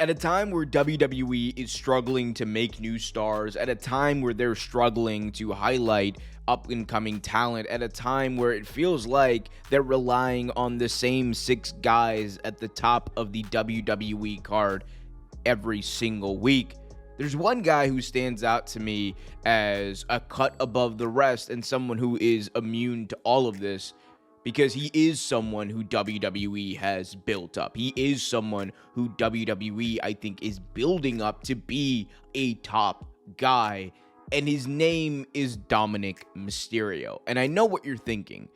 At a time where WWE is struggling to make new stars, at a time where they're struggling to highlight up-and-coming talent, at a time where it feels like they're relying on the same 6 guys at the top of the WWE card every single week, there's one guy who stands out to me as a cut above the rest and someone who is immune to all of this, because he is someone who WWE has built up. He is someone who WWE, I think, is building up to be a top guy. And his name is Dominik Mysterio. And I know what you're thinking.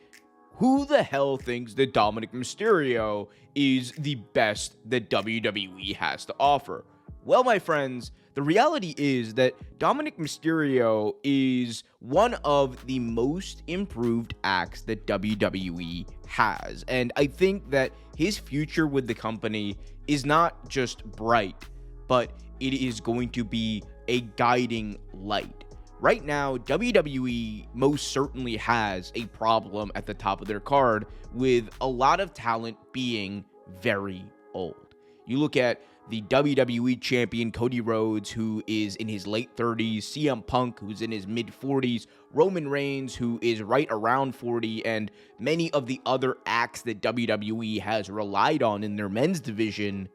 Who the hell thinks that Dominik Mysterio is the best that WWE has to offer? Well, my friends, the reality is that Dominik Mysterio is one of the most improved acts that WWE has. And I think that his future with the company is not just bright, but it is going to be a guiding light. Right now, WWE most certainly has a problem at the top of their card with a lot of talent being very old. You look at the WWE champion Cody Rhodes, who is in his late 30s, CM Punk, who's in his mid 40s, Roman Reigns, who is right around 40, and many of the other acts that WWE has relied on in their men's division.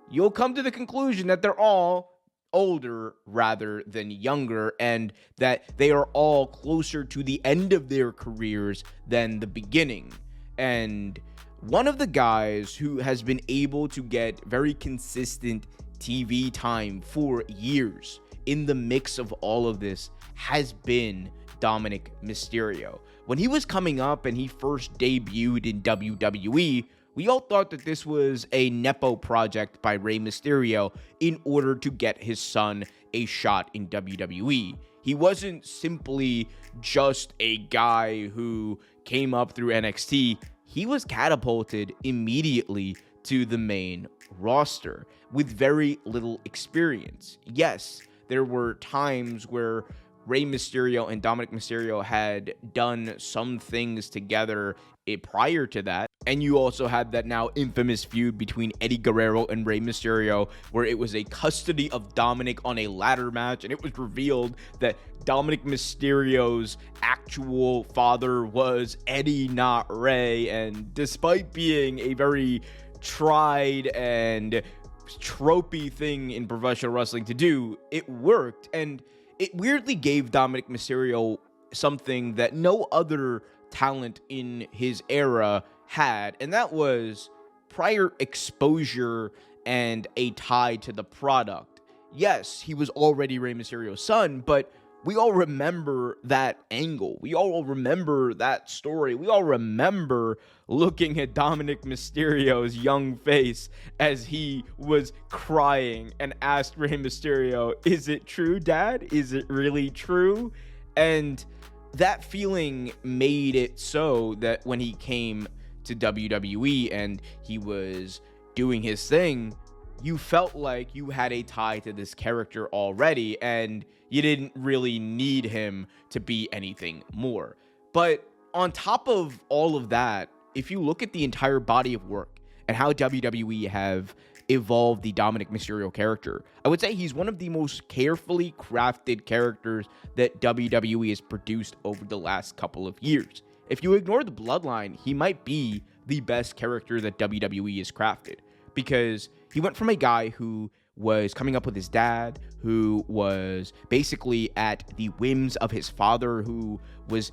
You'll come to the conclusion that they're all older rather than younger, and that they are all closer to the end of their careers than the beginning. And one of the guys who has been able to get very consistent TV time for years in the mix of all of this has been Dominik Mysterio. When he was coming up and he first debuted in WWE, we all thought that this was a Nepo project by Rey Mysterio in order to get his son a shot in WWE. He wasn't simply just a guy who came up through NXT. He was catapulted immediately to the main roster with very little experience. Yes, there were times where Rey Mysterio and Dominik Mysterio had done some things together prior to that. And you also had that now infamous feud between Eddie Guerrero and Rey Mysterio, where it was a custody of Dominik on a ladder match, and it was revealed that Dominik Mysterio's actual father was Eddie, not Rey. And despite being a very tried and tropey thing in professional wrestling to do, it worked. And it weirdly gave Dominik Mysterio something that no other talent in his era had, and that was prior exposure and a tie to the product. Yes, he was already Rey Mysterio's son, but we all remember that angle. We all remember that story. We all remember looking at Dominik Mysterio's young face as he was crying and asked Rey Mysterio, "Is it true, Dad? Is it really true?" And that feeling made it so that when he came to WWE and he was doing his thing, you felt like you had a tie to this character already, and you didn't really need him to be anything more. But on top of all of that, if you look at the entire body of work and how WWE have evolved the Dominik Mysterio character, I would say he's one of the most carefully crafted characters that WWE has produced over the last couple of years. If you ignore the bloodline, he might be the best character that WWE has crafted, because he went from a guy who was coming up with his dad, who was basically at the whims of his father, who was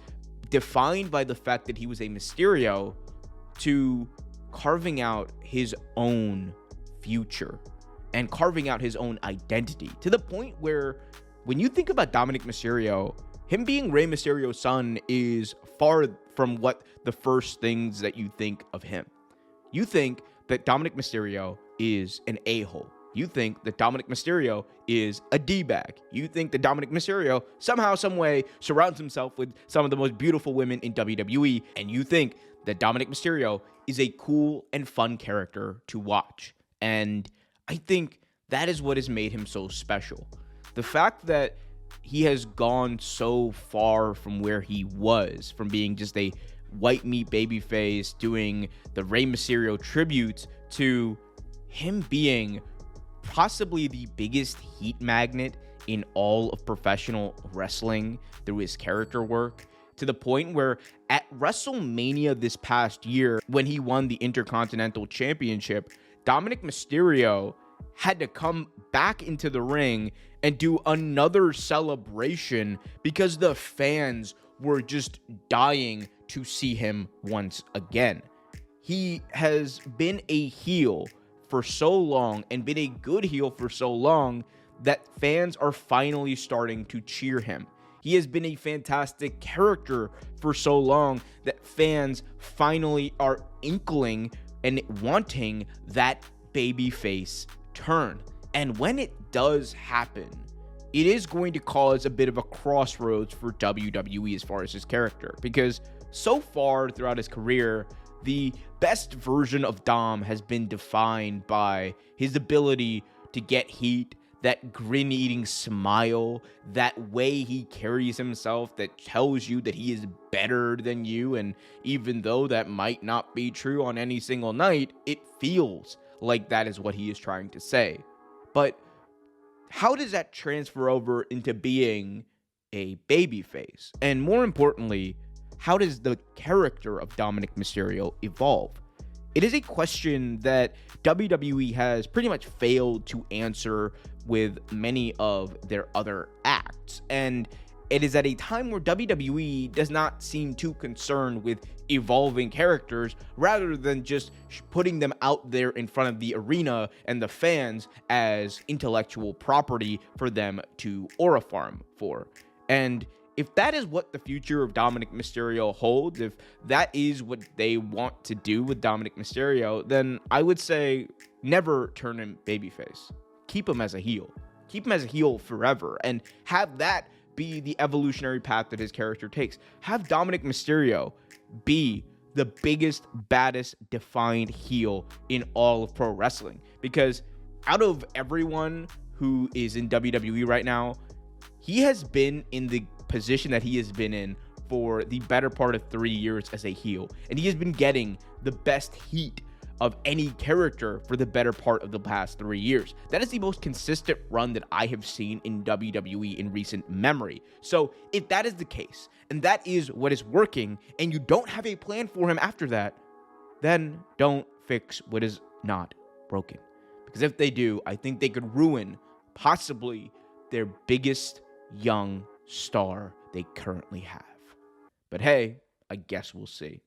defined by the fact that he was a Mysterio, to carving out his own future and carving out his own identity, to the point where when you think about Dominik Mysterio, him being Rey Mysterio's son is far from what the first things that you think of him. You think that Dominik Mysterio is an a-hole. You think that Dominik Mysterio is a D-bag. You think that Dominik Mysterio somehow, some way surrounds himself with some of the most beautiful women in WWE, and you think that Dominik Mysterio is a cool and fun character to watch. And I think that is what has made him so special. The fact that he has gone so far from where he was, from being just a white meat babyface doing the Rey Mysterio tributes, to him being possibly the biggest heat magnet in all of professional wrestling through his character work, to the point where at WrestleMania this past year, when he won the Intercontinental Championship, Dominik Mysterio had to come back into the ring and do another celebration because the fans were just dying to see him once again. He has been a heel for so long and been a good heel for so long that fans are finally starting to cheer him. He has been a fantastic character for so long that fans finally are inkling and wanting that babyface turn. And when it does happen, it is going to cause a bit of a crossroads for WWE as far as his character, because so far throughout his career, the best version of Dom has been defined by his ability to get heat, that grin-eating smile, that way he carries himself that tells you that he is better than you. And even though that might not be true on any single night, it feels like that is what he is trying to say. But how does that transfer over into being a babyface? And more importantly, how does the character of Dominik Mysterio evolve? It is a question that WWE has pretty much failed to answer with many of their other acts. And it is at a time where WWE does not seem too concerned with evolving characters, rather than just putting them out there in front of the arena and the fans as intellectual property for them to aura farm for. And if that is what the future of Dominik Mysterio holds, if that is what they want to do with Dominik Mysterio, then I would say never turn him babyface. Keep him as a heel. Keep him as a heel forever, and have that be the evolutionary path that his character takes. Have Dominik Mysterio be the biggest, baddest, defined heel in all of pro wrestling. Because out of everyone who is in WWE right now, he has been in the position that he has been in for the better part of 3 years as a heel, and he has been getting the best heat of any character for the better part of the past 3 years. That is the most consistent run that I have seen in WWE in recent memory. So if that is the case, and that is what is working, and you don't have a plan for him after that, then don't fix what is not broken. Because if they do, I think they could ruin possibly their biggest young star they currently have. But hey, I guess we'll see.